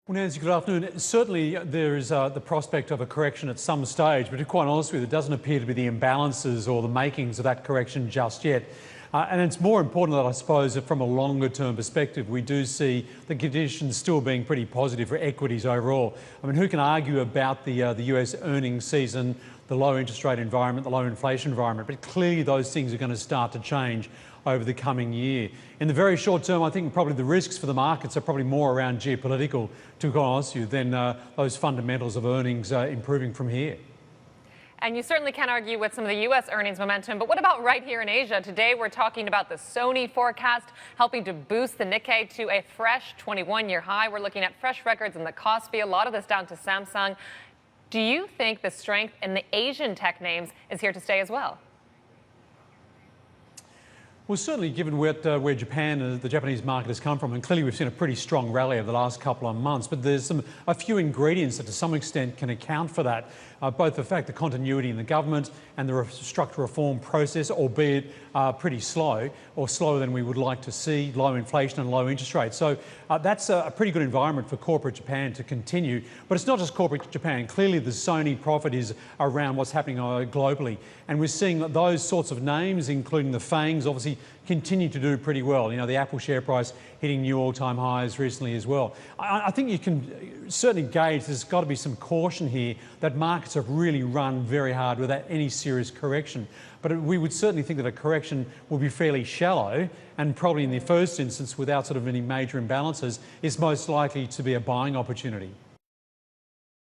Well, Nancy, good afternoon. Certainly there is the prospect of a correction at some stage, but to be quite honest with you, there doesn't appear to be the imbalances or the makings of that correction just yet. And it's more important that I suppose that from a longer term perspective, we do see the conditions still being pretty positive for equities overall. I mean, who can argue about the US earnings season, the low interest rate environment, the low inflation environment, but clearly those things are going to start to change over the coming year. In the very short term, I think probably the risks for the markets are probably more around geopolitical, to be honest with you, than those fundamentals of earnings improving from here. And you certainly can't argue with some of the U.S. earnings momentum, but what about right here in Asia? Today we're talking about the Sony forecast helping to boost the Nikkei to a fresh 21-year high. We're looking at fresh records in the Kospi, a lot of this down to Samsung. Do you think the strength in the Asian tech names is here to stay as well? Well, certainly given where Japan, the Japanese market has come from, and clearly we've seen a pretty strong rally over the last couple of months, but there's a few ingredients that to some extent can account for that. Both the fact the continuity in the government and the structural reform process, albeit pretty slow, or slower than we would like to see, low inflation and low interest rates. So that's a pretty good environment for corporate Japan to continue. But it's not just corporate Japan. Clearly the Sony profit is around what's happening globally. And we're seeing that those sorts of names, including the FANGs, obviously continue to do pretty well. You know, the Apple share price hitting new all-time highs recently as well. I think you can certainly gauge there's got to be some caution here that markets have really run very hard without any serious correction. But we would certainly think that a correction will be fairly shallow and probably in the first instance without sort of any major imbalances is most likely to be a buying opportunity.